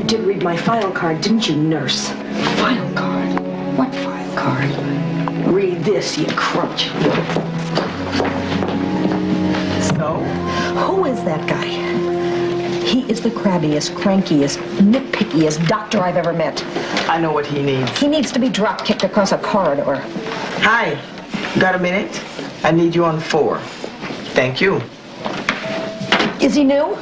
did read my file card, didn't you, nurse? File card? What file card? Read this, you crutch. So? Who is that guy? He is the crabbiest, crankiest, nitpickiest doctor I've ever met. I know what he needs. He needs to be drop-kicked across a corridor. Hi. Got a minute? I need you on 4. Thank you. Is he new?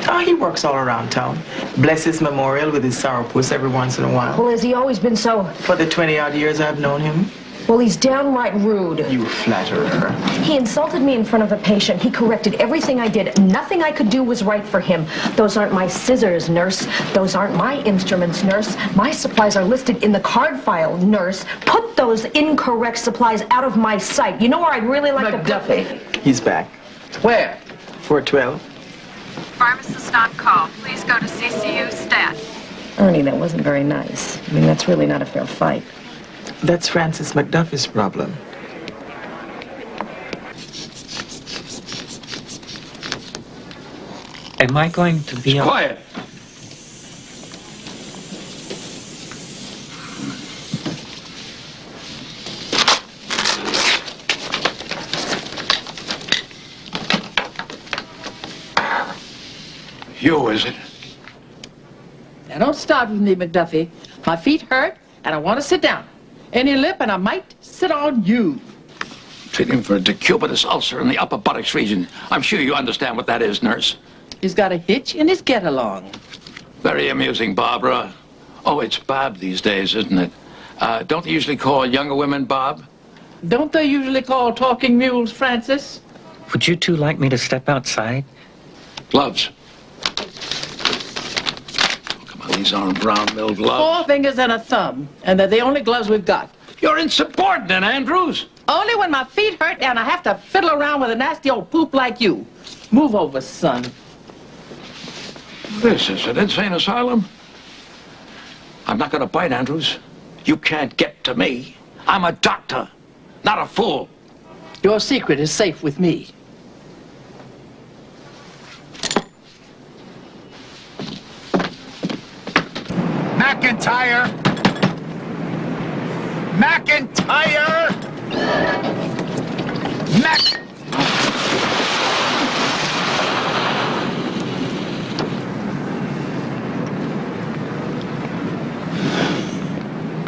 Oh, he works all around town. Bless his memorial with his sourpuss every once in a while. Well, has he always been so... For the 20-odd years I've known him. Well, he's downright rude. You flatterer. He insulted me in front of a patient. He corrected everything I did. Nothing I could do was right for him. Those aren't my scissors, nurse. Those aren't my instruments, nurse. My supplies are listed in the card file, nurse. Put those incorrect supplies out of my sight. You know where I'd really like to put them? He's back. Where? 412. Pharmacist on call. Please go to CCU stat. Ernie, that wasn't very nice. I mean, that's really not a fair fight. That's Francis McDuffie's problem. Am I going to be... Quiet. You, is it? Now, don't start with me, McDuffie. My feet hurt, and I want to sit down. Any lip, and I might sit on you. Treating for a decubitus ulcer in the upper buttocks region. I'm sure you understand what that is, nurse. He's got a hitch in his get-along. Very amusing, Barbara. Oh, it's Bob these days, isn't it? Don't they usually call younger women Bob? Don't they usually call talking mules Francis? Would you two like me to step outside? Gloves. Come on, these aren't brown mill gloves. 4 fingers and a thumb, and they're the only gloves we've got. You're insubordinate, Andrews. Only when my feet hurt and I have to fiddle around with a nasty old poop like you. Move over, son. This is an insane asylum. I'm not going to bite, Andrews. You can't get to me. I'm a doctor, not a fool. Your secret is safe with me. McIntyre! McIntyre!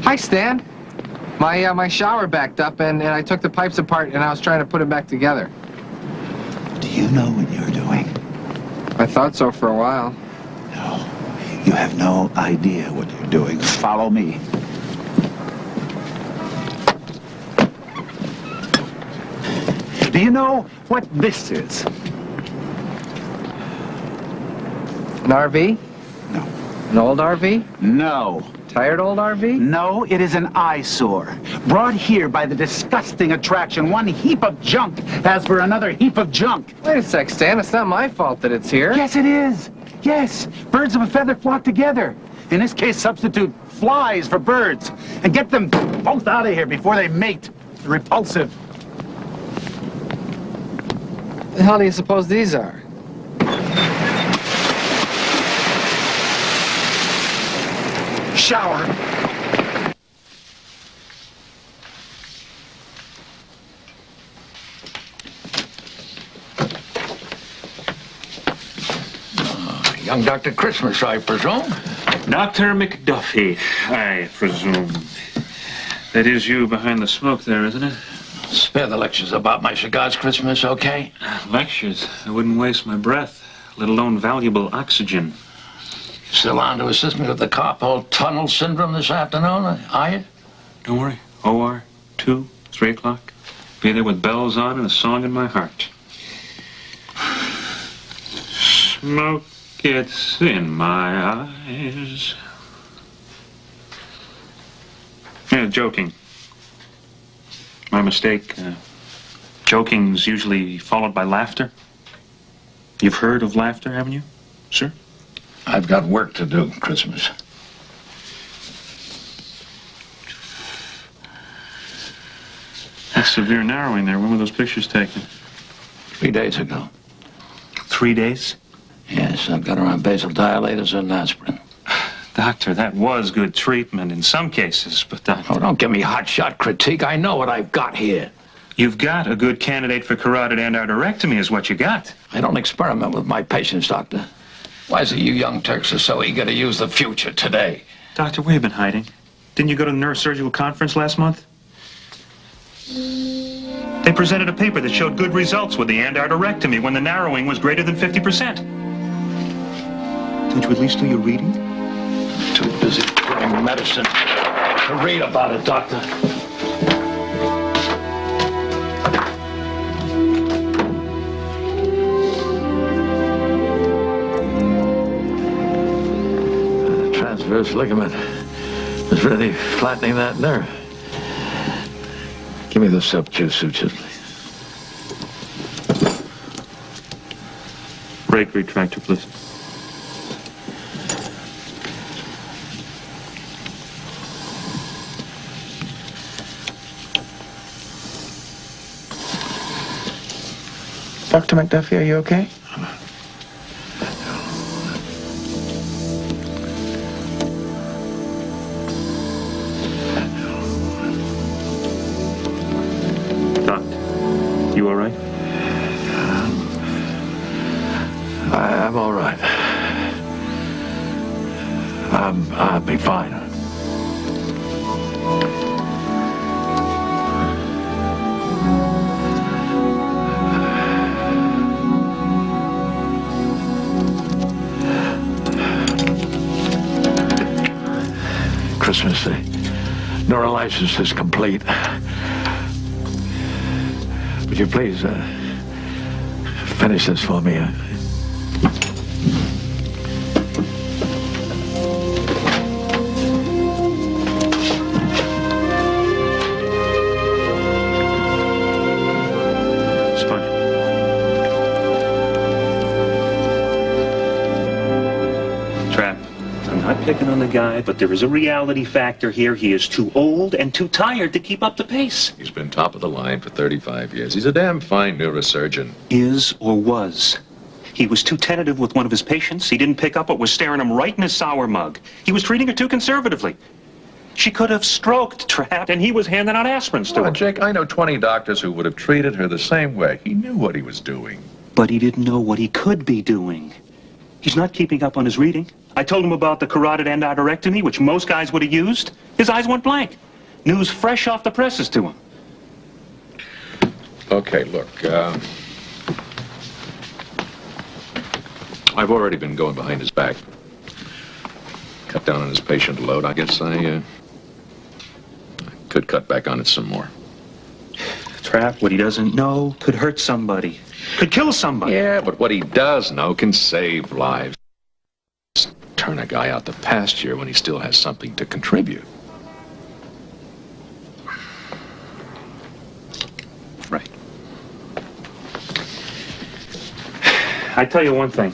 Hi, Stan. My shower backed up, and I took the pipes apart, and I was trying to put them back together. Do you know what you're doing? I thought so for a while. No, you have no idea what you're doing. Follow me. Do you know what this is? An RV? No. An old RV? No. Tired old RV? No, it is an eyesore. Brought here by the disgusting attraction one heap of junk has for another heap of junk. Wait a sec, Stan. It's not my fault that it's here. Yes, it is. Yes. Birds of a feather flock together. In this case, substitute flies for birds. And get them both out of here before they mate. They're repulsive. The hell do you suppose these are? Shower. Young Dr. Christmas, I presume. Dr. McDuffie, I presume. That is you behind the smoke there, isn't it? Spare the lectures about my cigars, Christmas, okay? Lectures? I wouldn't waste my breath, let alone valuable oxygen. Still on to assist me with the carpal tunnel syndrome this afternoon, are you? Don't worry. OR, 2, 3 o'clock. Be there with bells on and a song in my heart. Smoke gets in my eyes. Yeah, joking. My mistake. Joking's usually followed by laughter. You've heard of laughter, haven't you, sir? I've got work to do, Christmas. That's severe narrowing there. When were those pictures taken? 3 days ago. 3 days? Yes, I've got her on basal dilators and aspirin. Doctor, that was good treatment in some cases, but Doctor... Oh, don't give me hotshot critique. I know what I've got here. You've got a good candidate for carotid endarterectomy is what you got. I don't experiment with my patients, Doctor. Why is it you young Turks are so eager to use the future today? Doctor, where have you been hiding? Didn't you go to the neurosurgical conference last month? They presented a paper that showed good results with the endarterectomy when the narrowing was greater than 50%. Did you at least do your reading? Too busy doing medicine to read about it, Doctor. Transverse ligament is really flattening that nerve. Give me the soap juice suture, please. Rake retractor, please. Dr. McDuffie, are you okay? You all right? I'm all right. I'll be fine. Christmas, the neurolysis is complete. Would you please finish this for me? Sponge. Trap. I'm not picking on the guy, but there is a reality factor here. He is too old and too tired to keep up the pace. He's been top of the line for 35 years. He's a damn fine neurosurgeon. Is or was. He was too tentative with one of his patients. He didn't pick up what was staring him right in his sour mug. He was treating her too conservatively. She could have stroked, Trap, and he was handing out aspirins to her. Jake, I know 20 doctors who would have treated her the same way. He knew what he was doing. But he didn't know what he could be doing. He's not keeping up on his reading. I told him about the carotid endarterectomy, which most guys would have used. His eyes went blank. News fresh off the presses to him. Okay, look, I've already been going behind his back. Cut down on his patient load. I guess I could cut back on it some more. Trap, what he doesn't know could hurt somebody. Could kill somebody. Yeah, but what he does know can save lives. Turn a guy out to pasture when he still has something to contribute. Right. I tell you one thing.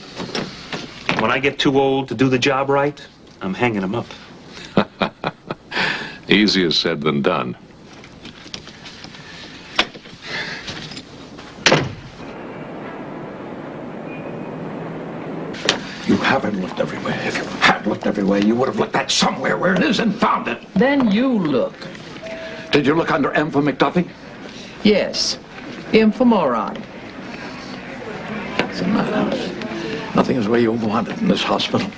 When I get too old to do the job right, I'm hanging him up. Easier said than done. You haven't looked everywhere. If you had looked everywhere, you would have looked at somewhere where it is and found it. Then you look. Did you look under M for McDuffie? Yes. M for moron. What's the matter? Nothing is where you want it in this hospital.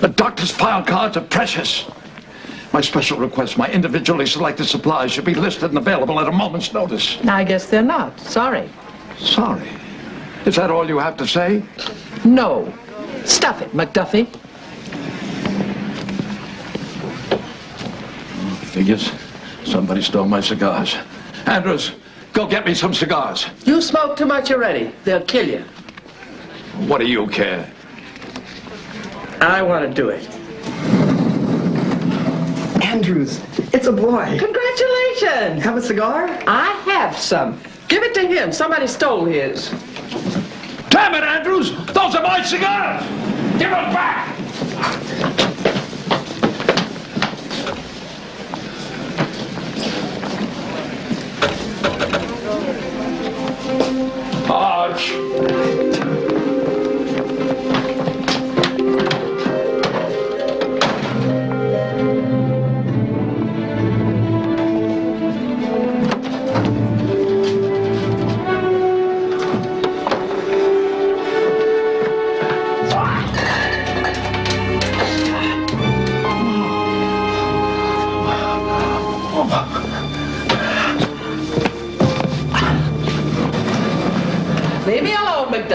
The doctor's file cards are precious. My special request, my individually selected supplies should be listed and available at a moment's notice. I guess they're not. Sorry. Sorry? Is that all you have to say? No. Stuff it, McDuffie. Figures. Somebody stole my cigars. Andrews, go get me some cigars. You smoke too much already. They'll kill you. What do you care? I want to do it. Andrews, it's a boy. Congratulations. Have a cigar? I have some. Give it to him. Somebody stole his. Damn it, Andrews! Those are my cigars! Give them back! Arch!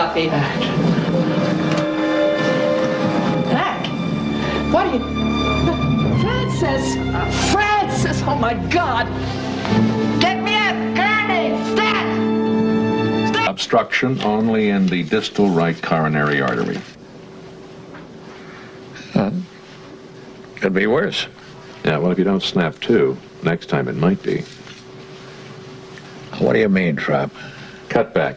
McDuffie. Mac, what are you... Francis! Francis! Oh, my God! Get me a gurney! Stat! Obstruction only in the distal right coronary artery. Could be worse. Yeah, well, if you don't snap to, next time it might be. What do you mean, Trapp? Cut back.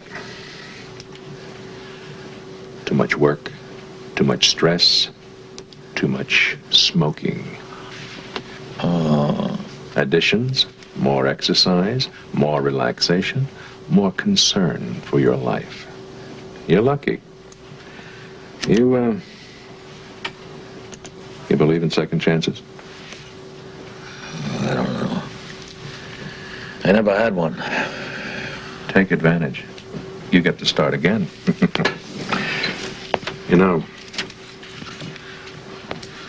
Too much work, too much stress, too much smoking. Additions, more exercise, more relaxation, more concern for your life. You're lucky. You believe in second chances? I don't know. I never had one. Take advantage. You get to start again. You know,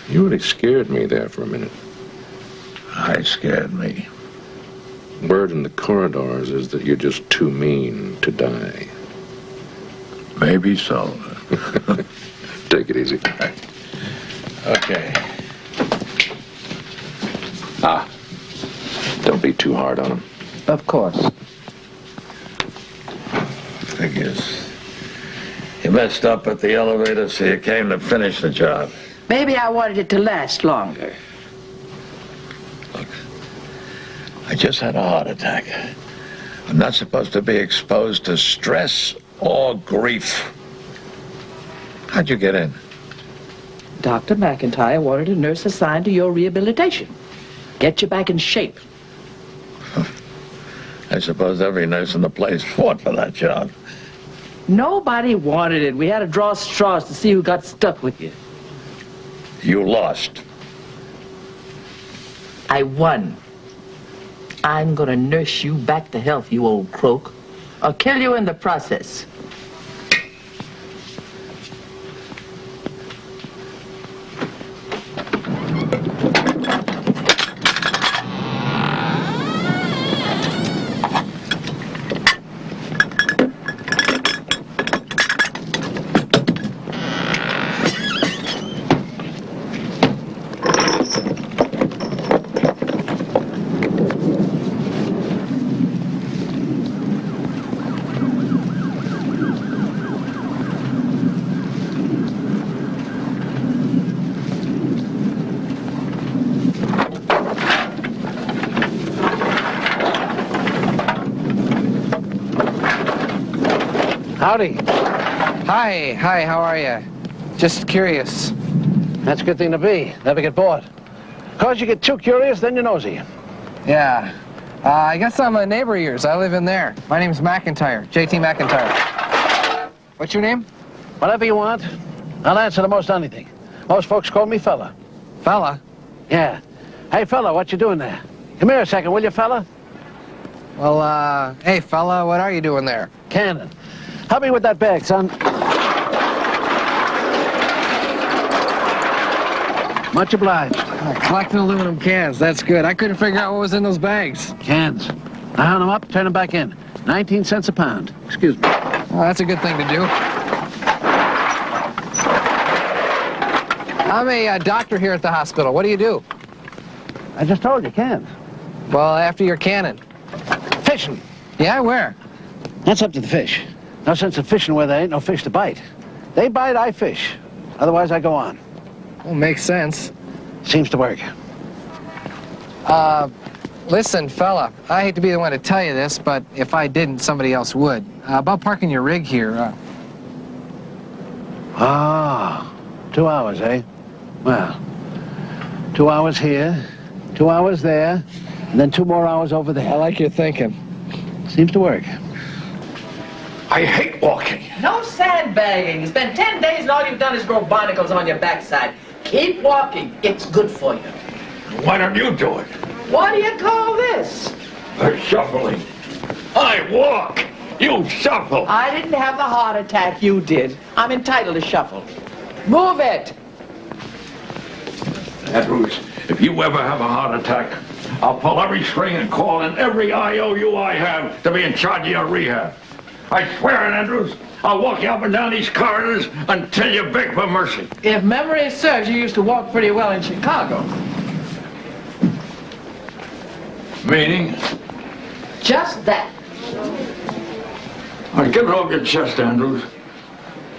you really scared me there for a minute. I scared me. Word in the corridors is that you're just too mean to die. Maybe so. Take it easy. Okay. Don't be too hard on him. Of course. Figures. You messed up at the elevator, so you came to finish the job. Maybe I wanted it to last longer. Look, I just had a heart attack. I'm not supposed to be exposed to stress or grief. How'd you get in? Dr. McIntyre wanted a nurse assigned to your rehabilitation. Get you back in shape. I suppose every nurse in the place fought for that job. Nobody wanted it. We had to draw straws to see who got stuck with you. You lost. I won. I'm gonna nurse you back to health, you old croak. I'll kill you in the process. Howdy. Hi, how are you? Just curious. That's a good thing to be. Never get bored. Cause you get too curious, then you're nosy. Yeah. I guess I'm a neighbor of yours. I live in there. My name's McIntyre, JT McIntyre. What's your name? Whatever you want. I'll answer to most anything. Most folks call me fella. Fella? Yeah. Hey, fella, what you doing there? Come here a second, will you, fella? Well, hey, fella, what are you doing there? Cannon. Help me with that bag, son. Much obliged. Collecting aluminum cans. That's good. I couldn't figure out what was in those bags. Cans. I hung them up, turn them back in. 19 cents a pound. Excuse me. Well, that's a good thing to do. I'm a doctor here at the hospital. What do you do? I just told you, cans. Well, after you're canning. Fishing. Yeah, where? That's up to the fish. No sense of fishing where there ain't no fish to bite. They bite, I fish. Otherwise, I go on. Well, makes sense. Seems to work. Listen, fella, I hate to be the one to tell you this, but if I didn't, somebody else would. About parking your rig here, 2 hours, eh? Well, 2 hours here, 2 hours there, and then 2 more hours over there. I like your thinking. Seems to work. I hate walking. No sandbagging. It's been 10 days and all you've done is grow barnacles on your backside. Keep walking. It's good for you. Why don't you do it? What do you call this? Shuffling. I walk. You shuffle. I didn't have the heart attack you did. I'm entitled to shuffle. Move it. Andrews, if you ever have a heart attack, I'll pull every string and call in every IOU I have to be in charge of your rehab. I swear it, Andrews. I'll walk you up and down these corridors until you beg for mercy. If memory serves, you used to walk pretty well in Chicago. Meaning? Just that. All right, get it off your chest, Andrews.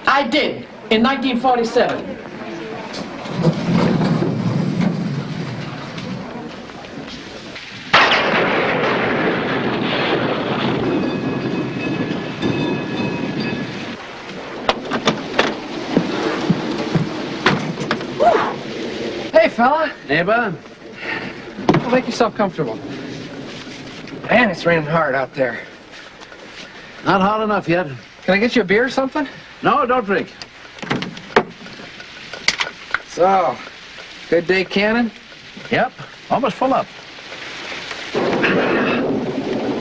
I did, in 1947. Hey, fella. Neighbor? Well, make yourself comfortable. Man, it's raining hard out there. Not hard enough yet. Can I get you a beer or something? No, don't drink. So, good day cannon? Yep, almost full up.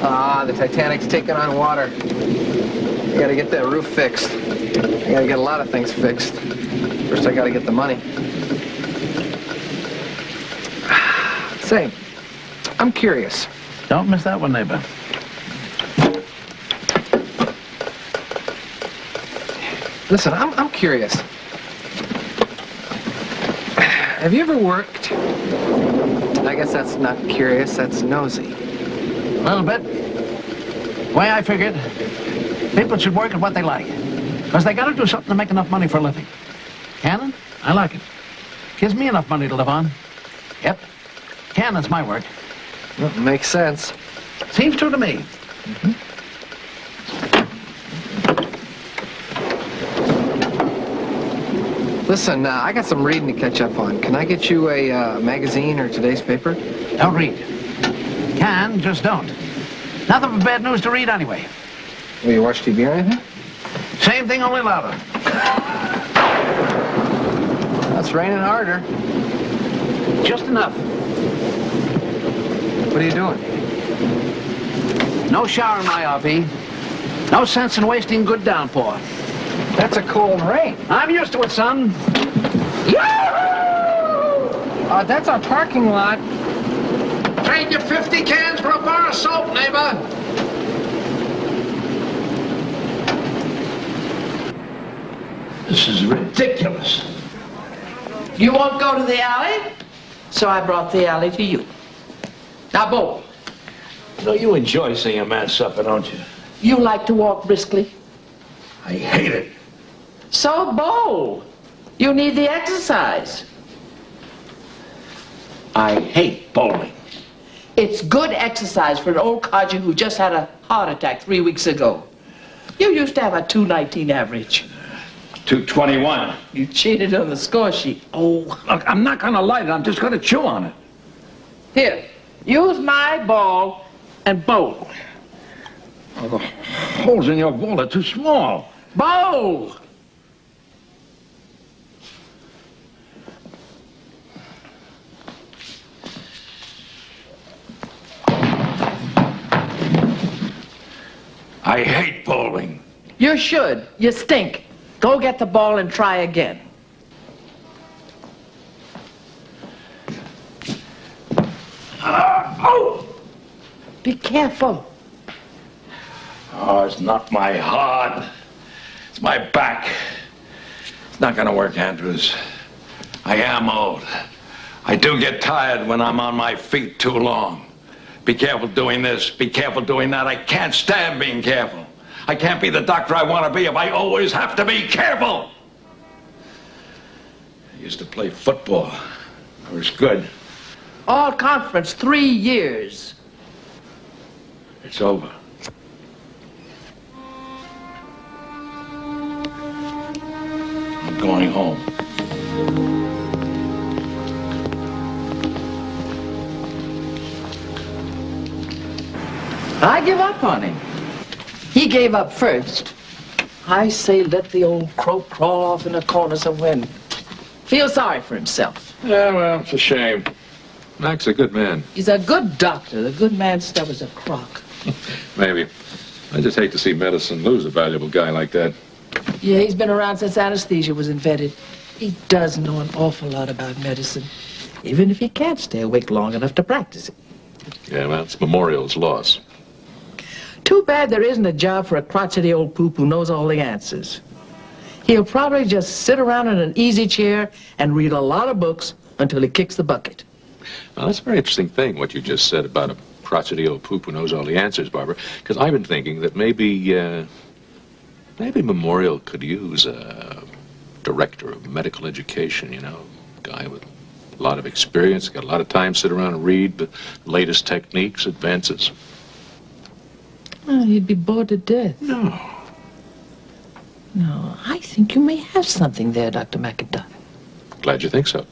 Ah, the Titanic's taking on water. I gotta get that roof fixed. I gotta get a lot of things fixed. First, I gotta get the money. Say, I'm curious. Don't miss that one, neighbor. Listen, I'm curious. Have you ever worked? I guess that's not curious, that's nosy. A little bit. The way I figured, people should work at what they like. Because they gotta do something to make enough money for a living. Cannon? I like it. Gives me enough money to live on. Yep. Cannon's my work. Well, makes sense. Seems true to me. Listen, I got some reading to catch up on. Can I get you a magazine or today's paper? Don't read. Can, just don't. Nothing but bad news to read anyway. Will you watch TV or anything? Same thing, only louder. It's raining harder. Just enough. What are you doing? No shower in my RV. No sense in wasting good downpour. That's a cold rain. I'm used to it, son. That's our parking lot. Trade your 50 cans for a bar of soap, neighbor. This is ridiculous. You won't go to the alley? So I brought the alley to you. Now, bowl. You know, you enjoy seeing a man suffer, don't you? You like to walk briskly? I hate it. So bowl. You need the exercise. I hate bowling. It's good exercise for an old codger who just had a heart attack 3 weeks ago. You used to have a 219 average. 221. You cheated on the score sheet. Oh, look, I'm not going to light it. I'm just going to chew on it. Here, use my ball and bowl. Oh, the holes in your ball are too small. Bowl! I hate bowling. You should. You stink. Go get the ball and try again. Oh! Be careful. Oh, it's not my heart. It's my back. It's not going to work, Andrews. I am old. I do get tired when I'm on my feet too long. Be careful doing this, be careful doing that. I can't stand being careful. I can't be the doctor I want to be if I always have to be careful. I used to play football. I was good. All conference, 3 years. It's over. I'm going home. I give up on him. He gave up first. I say let the old croak crawl off in a corner somewhere and feel sorry for himself. Yeah, well, it's a shame. Mac's a good man. He's a good doctor. The good man's stuff is a crock. Maybe. I just hate to see medicine lose a valuable guy like that. Yeah, he's been around since anesthesia was invented. He does know an awful lot about medicine, even if he can't stay awake long enough to practice it. Yeah, well, it's Memorial's loss. Too bad there isn't a job for a crotchety old poop who knows all the answers. He'll probably just sit around in an easy chair and read a lot of books until he kicks the bucket. Well, that's a very interesting thing, what you just said about a crotchety old poop who knows all the answers, Barbara. Because I've been thinking that maybe Memorial could use a director of medical education, you know, a guy with a lot of experience, got a lot of time to sit around and read the latest techniques, advances. Well, he'd be bored to death. No. No, I think you may have something there, Dr. McIntyre. Glad you think so.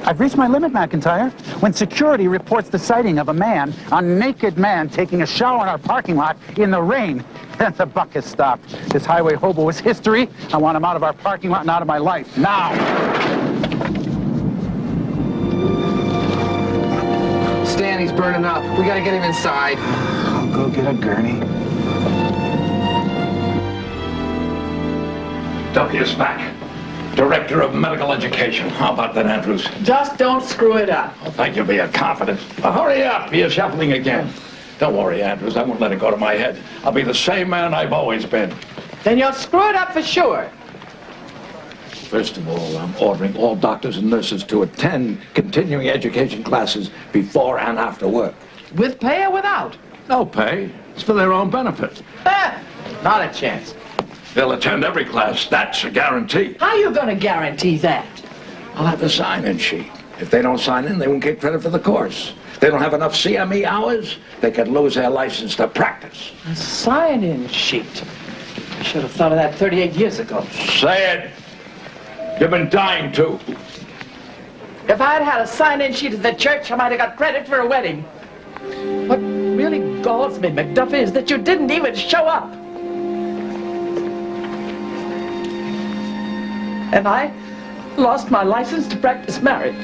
I've reached my limit, McIntyre. When security reports the sighting of a naked man taking a shower in our parking lot in the rain, then the buck has stopped. This highway hobo is history. I want him out of our parking lot and out of my life, now. Stan, he's burning up. We gotta get him inside. I'll go get a gurney. Duffy is back. Director of Medical Education. How about that, Andrews? Just don't screw it up. Oh, thank you for your confidence. Well, hurry up. You're shuffling again. Don't worry, Andrews. I won't let it go to my head. I'll be the same man I've always been. Then you'll screw it up for sure. First of all, I'm ordering all doctors and nurses to attend continuing education classes before and after work. With pay or without? No pay. It's for their own benefit. Not a chance. They'll attend every class. That's a guarantee. How are you going to guarantee that? I'll have a sign-in sheet. If they don't sign in, they won't get credit for the course. If they don't have enough CME hours, they could lose their license to practice. A sign-in sheet. I should have thought of that 38 years ago. Say it. You've been dying to. If I'd had a sign-in sheet at the church, I might have got credit for a wedding. What really galls me, McDuffie, is that you didn't even show up. And I lost my license to practice marriage.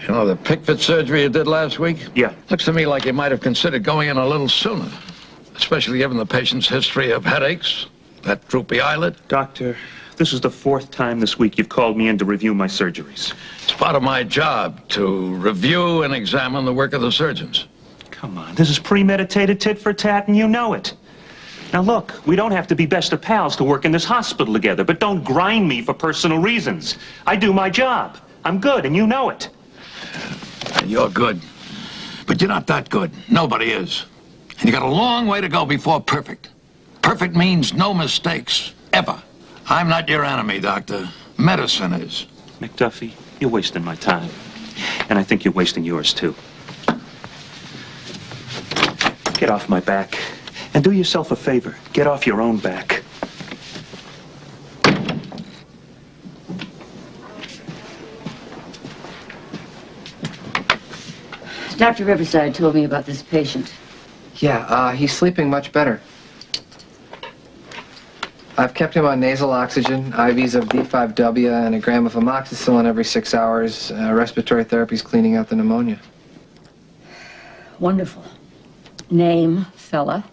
You know the pick-fit surgery you did last week? Yeah. Looks to me like you might have considered going in a little sooner. Especially given the patient's history of headaches, that droopy eyelid. Doctor, this is the 4th time this week you've called me in to review my surgeries. It's part of my job to review and examine the work of the surgeons. Come on, this is premeditated tit for tat, and you know it. Now look, we don't have to be best of pals to work in this hospital together, but don't grind me for personal reasons. I do my job. I'm good, and you know it. You're good. But you're not that good. Nobody is. And you got a long way to go before perfect. Perfect means no mistakes, ever. I'm not your enemy, Doctor. Medicine is. McDuffie, you're wasting my time. And I think you're wasting yours, too. Get off my back. And do yourself a favor. Get off your own back. Dr. Riverside told me about this patient. Yeah, he's sleeping much better. I've kept him on nasal oxygen, IVs of D5W, and a gram of amoxicillin every 6 hours. Respiratory therapy's cleaning out the pneumonia. Wonderful. Name, fella.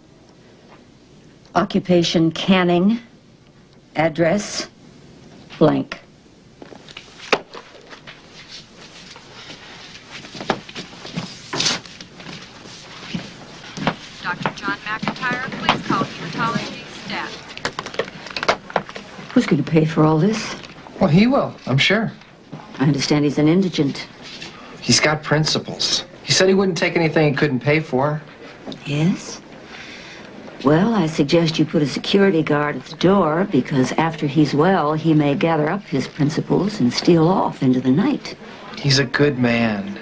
Occupation, canning. Address, blank. Dr. John McIntyre, please call hematology staff. Who's going to pay for all this? Well, he will, I'm sure. I understand he's an indigent. He's got principles. He said he wouldn't take anything he couldn't pay for. Yes? Well, I suggest you put a security guard at the door, because after he's well, he may gather up his principles and steal off into the night. He's a good man.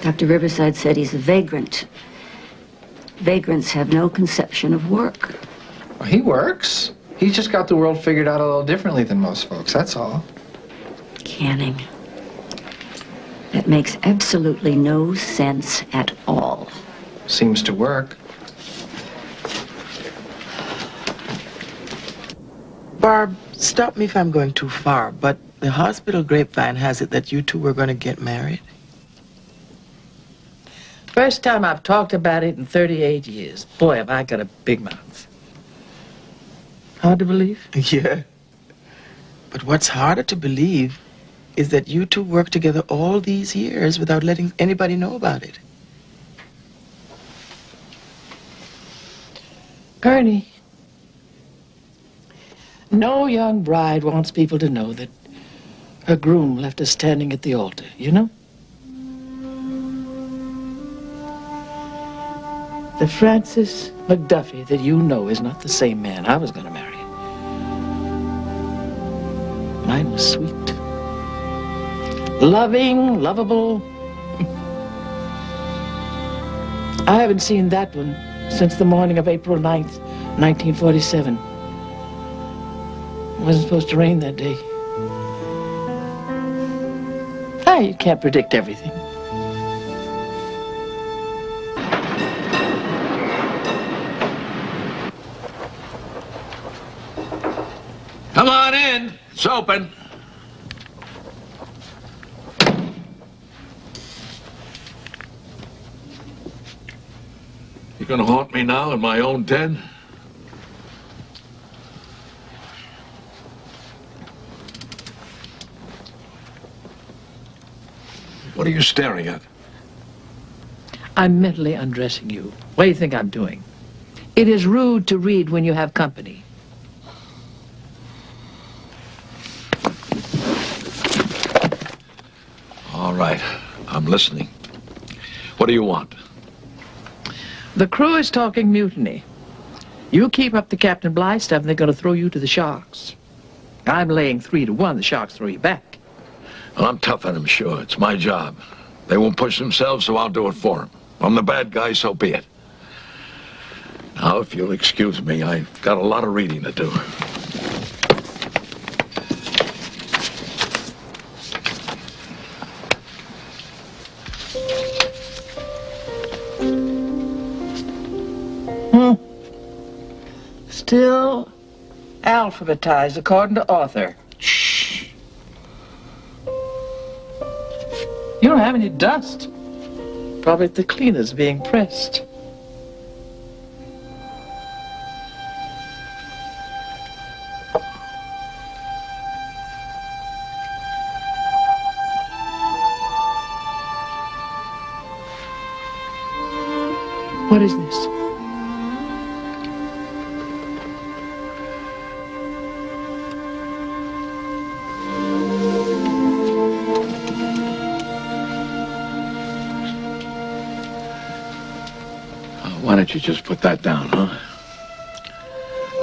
Dr. Riverside said he's a vagrant. Vagrants have no conception of work. Well, he works. He's just got the world figured out a little differently than most folks, that's all. Canning. That makes absolutely no sense at all. Seems to work. Barb, stop me if I'm going too far, but the hospital grapevine has it that you two were going to get married. First time I've talked about it in 38 years. Boy, have I got a big mouth. Hard to believe? Yeah. But what's harder to believe is that you two worked together all these years without letting anybody know about it. Ernie, no young bride wants people to know that her groom left her standing at the altar, you know? The Francis McDuffie that you know is not the same man I was going to marry. Mine was sweet, loving, lovable. I haven't seen that one since the morning of April 9th, 1947. It wasn't supposed to rain that day. You can't predict everything. Come on in. It's open. You gonna haunt me now in my own den? What are you staring at? I'm mentally undressing you. What do you think I'm doing? It is rude to read when you have company. All right, I'm listening. What do you want? The crew is talking mutiny. You keep up the Captain Bligh stuff and they're going to throw you to the Sharks. I'm laying 3-1 the Sharks throw you back. Well, I'm tough on them, sure. It's my job. They won't push themselves, so I'll do it for them. I'm the bad guy, so be it. Now, if you'll excuse me, I've got a lot of reading to do. Still alphabetized according to author. Shh. You don't have any dust. Probably the cleaners being pressed. What is this? Why don't you just put that down, huh?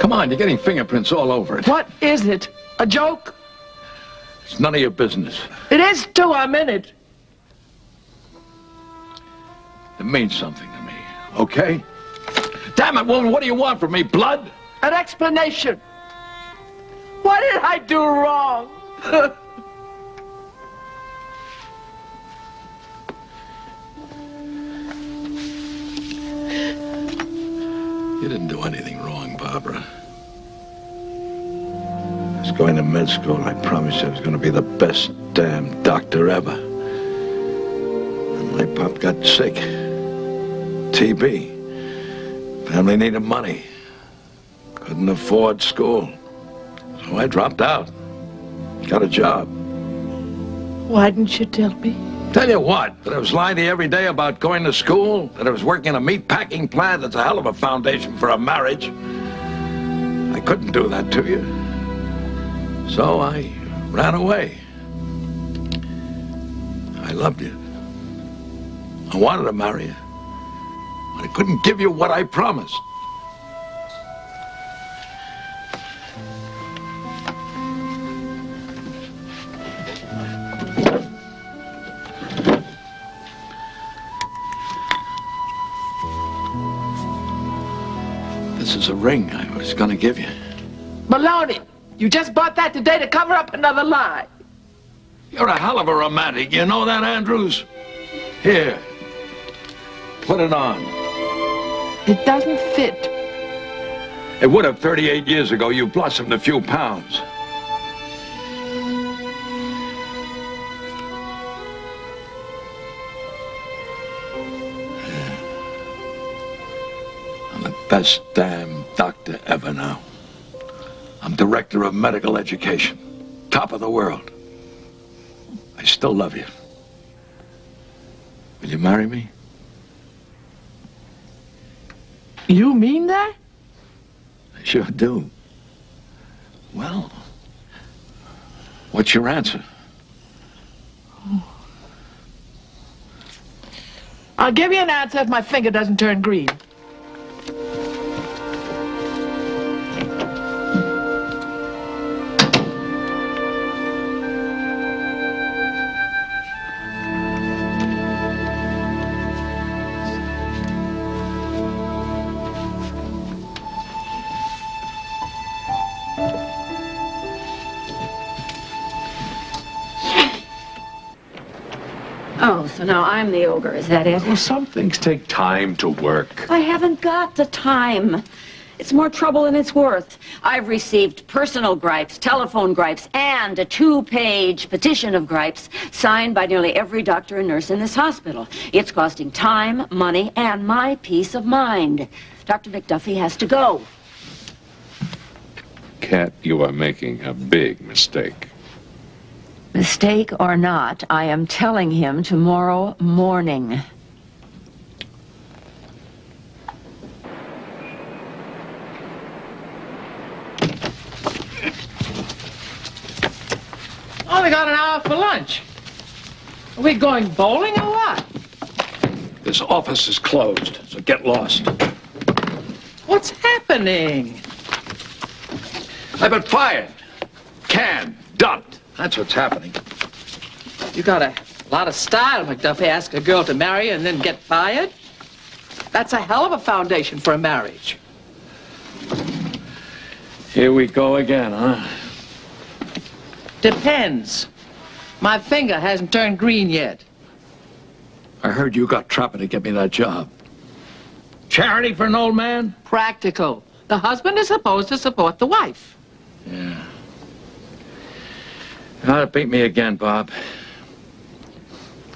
Come on, you're getting fingerprints all over it. What is it? A joke? It's none of your business. It is too. I'm in it. It means something to me, okay? Damn it, woman, what do you want from me, blood? An explanation. What did I do wrong? You didn't do anything wrong, Barbara. I was going to med school. I promised I was going to be the best damn doctor ever. And my pop got sick. TB. Family needed money. Couldn't afford school. So I dropped out. Got a job. Why didn't you tell me? Tell you what, that I was lying to you every day about going to school, that I was working in a meat packing plant. That's a hell of a foundation for a marriage. I couldn't do that to you. So I ran away. I loved you. I wanted to marry you. But I couldn't give you what I promised. This is a ring I was gonna give you. Maloney, you just bought that today to cover up another lie. You're a hell of a romantic. You know that, Andrews? Here. Put it on. It doesn't fit. It would have 38 years ago. You blossomed a few pounds. I'm the best damn doctor ever now. I'm director of medical education. top of the world. I still love you. Will you marry me? You mean that? I sure do. Well, what's your answer? I'll give you an answer if my finger doesn't turn green. Oh, so now I'm the ogre, is that it? Well, some things take time to work. I haven't got the time. It's more trouble than it's worth. I've received personal gripes, telephone gripes, and a 2-page petition of gripes signed by nearly every doctor and nurse in this hospital. It's costing time, money, and my peace of mind. Dr. McDuffie has to go. Kat, you are making a big mistake. Mistake or not, I am telling him tomorrow morning. Only got an hour for lunch. Are we going bowling or what? This office is closed, so get lost. What's happening? I've been fired. Canned. Dumped. That's what's happening. You got a lot of style, McDuffie. Ask a girl to marry you and then get fired? That's a hell of a foundation for a marriage. Here we go again, huh? Depends. My finger hasn't turned green yet. I heard you got Trapper to get me that job. Charity for an old man? Practical. The husband is supposed to support the wife. Yeah. Now, it beat me again, Bob.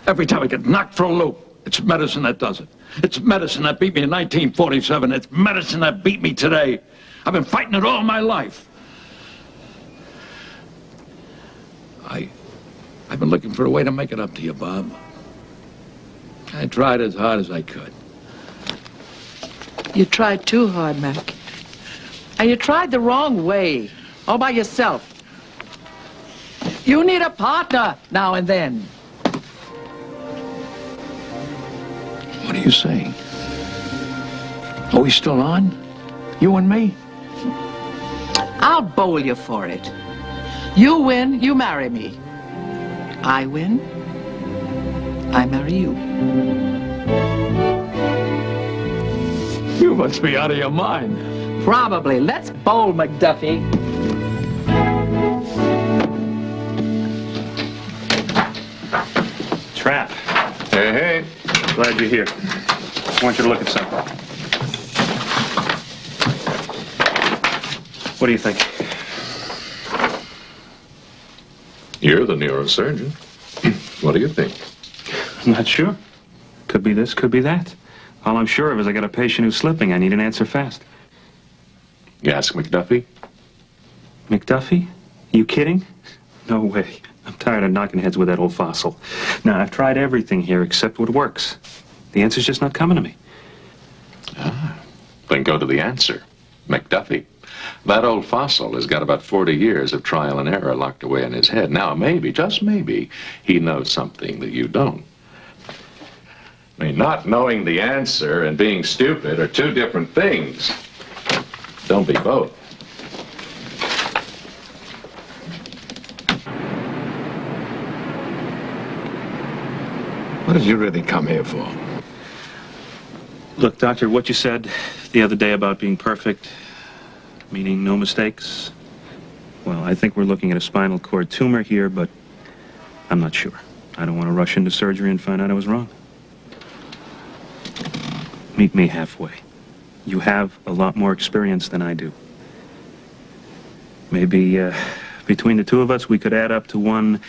Every time I get knocked for a loop, it's medicine that does it. It's medicine that beat me in 1947. It's medicine that beat me today. I've been fighting it all my life. I've been looking for a way to make it up to you, Bob. I tried as hard as I could. You tried too hard, Mac. And you tried the wrong way. All by yourself. You need a partner now and then. What are you saying? Are we still on? You and me? I'll bowl you for it. You win, you marry me. I win, I marry you. You must be out of your mind. Probably. Let's bowl, McDuffie. Trap. Hey, hey. Glad you're here. I want you to look at something. What do you think? You're the neurosurgeon. What do you think? I'm not sure. Could be this, could be that. All I'm sure of is I got a patient who's slipping. I need an answer fast. You ask McDuffie? McDuffie? You kidding? No way. I'm tired of knocking heads with that old fossil. Now, I've tried everything here except what works. The answer's just not coming to me. Ah, then go to the answer. McDuffie. That old fossil has got about 40 years of trial and error locked away in his head. Now, maybe, just maybe, he knows something that you don't. I mean, not knowing the answer and being stupid are two different things. Don't be both. What did you really come here for? Look, Doctor, what you said the other day about being perfect, meaning no mistakes, well, I think we're looking at a spinal cord tumor here, but I'm not sure. I don't want to rush into surgery and find out I was wrong. Meet me halfway. You have a lot more experience than I do. Maybe between the two of us, we could add up to one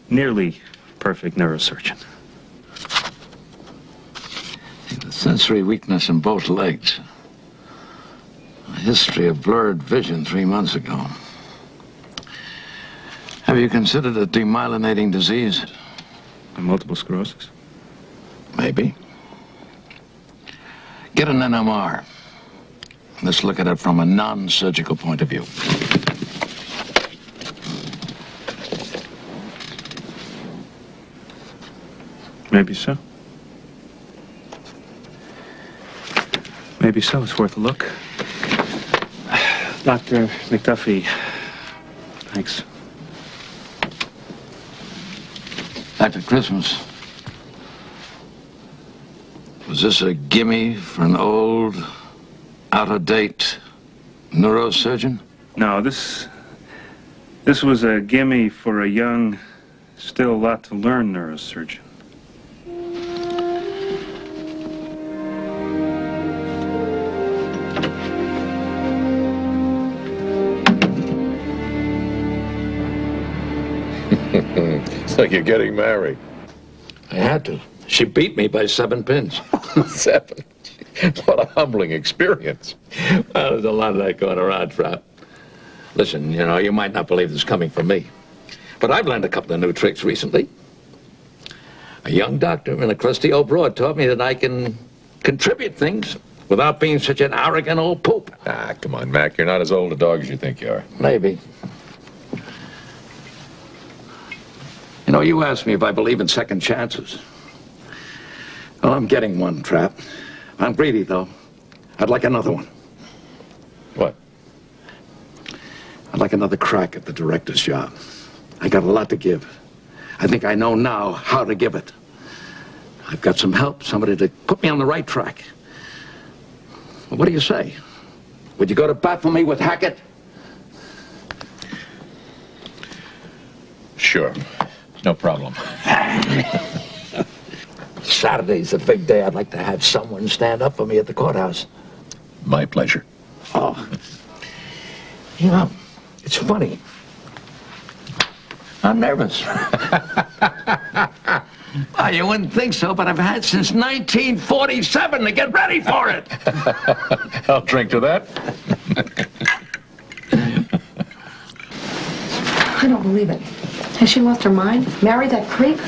nearly perfect neurosurgeon. Sensory weakness in both legs. A history of blurred vision 3 months ago. Have you considered a demyelinating disease? Multiple sclerosis? Maybe. Get an NMR. Let's look at it from a non-surgical point of view. Maybe so. Maybe so. It's worth a look. Dr. McDuffie, thanks. After Christmas. Was this a gimme for an old, out-of-date neurosurgeon? No, this was a gimme for a young, still a lot to learn neurosurgeon. So you're getting married. I had to. She beat me by 7 pins. 7? What a humbling experience. Well, there's a lot of that going around, Trap. Listen, you know, you might not believe this is coming from me, but I've learned a couple of new tricks recently. A young doctor and a crusty old broad taught me that I can contribute things without being such an arrogant old poop. Ah, come on, Mac. You're not as old a dog as you think you are. Maybe. You know, you asked me if I believe in second chances. Well, I'm getting one, Trap. I'm greedy, though. I'd like another one. What? I'd like another crack at the director's job. I got a lot to give. I think I know now how to give it. I've got some help, somebody to put me on the right track. Well, what do you say? Would you go to bat for me with Hackett? Sure. No problem. Saturday's a big day. I'd like to have someone stand up for me at the courthouse. My pleasure. Oh. You know, it's funny. I'm nervous. Well, you wouldn't think so, but I've had since 1947 to get ready for it. I'll drink to that. I don't believe it. Has she lost her mind? Marry that creep?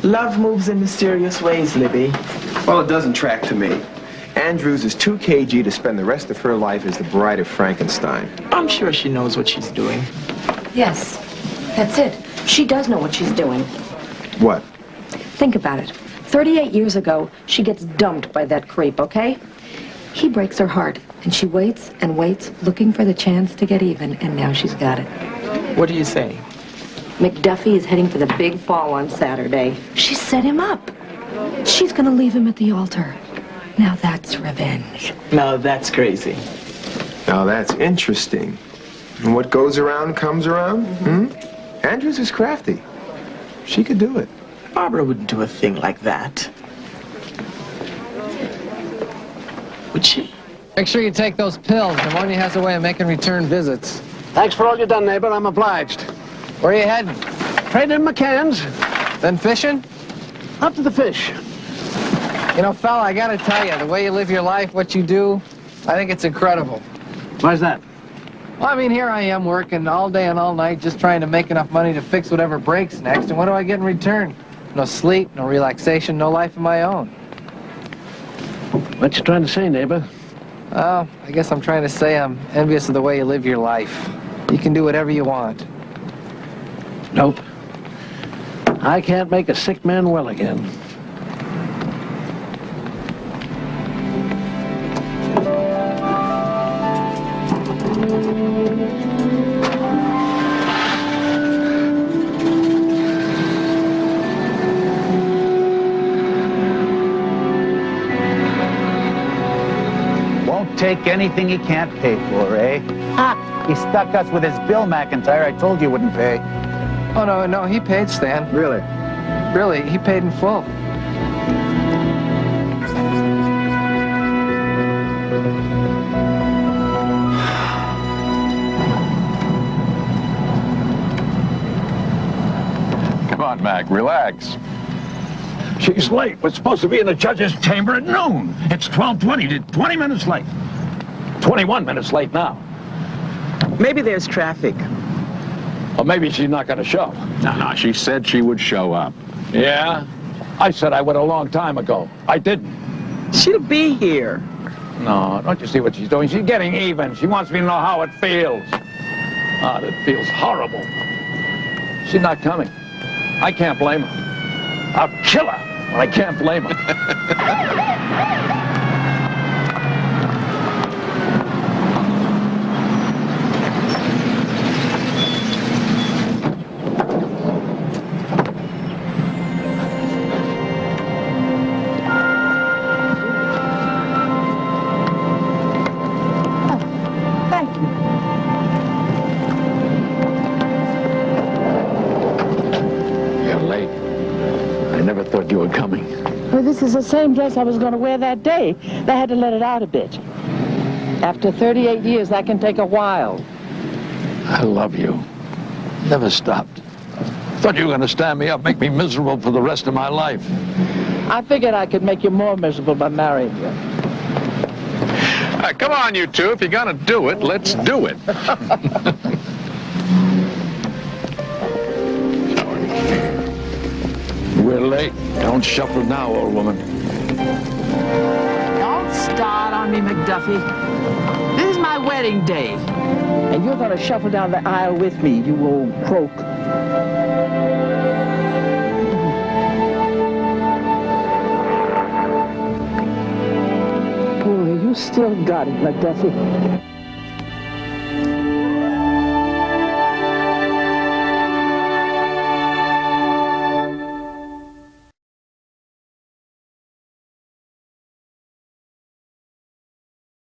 Love moves in mysterious ways, Libby. Well, it doesn't track to me. Andrews is too cagey to spend the rest of her life as the bride of Frankenstein. I'm sure she knows what she's doing. Yes, that's it. She does know what she's doing. What? Think about it. 38 years ago, she gets dumped by that creep, okay? He breaks her heart, and she waits and waits, looking for the chance to get even, and now she's got it. What do you say? McDuffie is heading for the big ball on Saturday. She set him up. She's gonna leave him at the altar. Now that's revenge. Now that's crazy. Now that's interesting. And what goes around comes around? Andrews is crafty. She could do it. Barbara wouldn't do a thing like that. Would she? Make sure you take those pills. Pneumonia has a way of making return visits. Thanks for all you've done, neighbor. I'm obliged. Where are you heading? Trading in McCann's. Then fishing? Up to the fish. You know, fella, I gotta tell you, the way you live your life, what you do, I think it's incredible. Why's that? Well, I mean, here I am working all day and all night just trying to make enough money to fix whatever breaks next, and what do I get in return? No sleep, no relaxation, no life of my own. What you trying to say, neighbor? Well, I guess I'm trying to say I'm envious of the way you live your life. You can do whatever you want. Nope. I can't make a sick man well again. Won't take anything he can't pay for, eh? Ha! He stuck us with his bill, McIntyre. I told you wouldn't pay. Oh, no, he paid, Stan. Really? Really, he paid in full. Come on, Mac, relax. She's late. We're supposed to be in the judge's chamber at noon. It's 12:20. 20 minutes late. 21 minutes late now. Maybe there's traffic. Or maybe she's not going to show. No, she said she would show up. Yeah? I said I would a long time ago. I didn't. She'll be here. No, don't you see what she's doing? She's getting even. She wants me to know how it feels. Ah, it feels horrible. She's not coming. I can't blame her. I'll kill her, but I can't blame her. Thank you. You're late. I never thought you were coming. Well, this is the same dress I was going to wear that day. They had to let it out a bit. After 38 years, that can take a while. I love you. Never stopped. Thought you were going to stand me up, make me miserable for the rest of my life. I figured I could make you more miserable by marrying you. Come on, you two. If you're going to do it, let's do it. We're late. Don't shuffle now, old woman. Don't start on me, McDuffie. This is my wedding day. And you're going to shuffle down the aisle with me, you old croak. Boy, you still got it, McDuffie.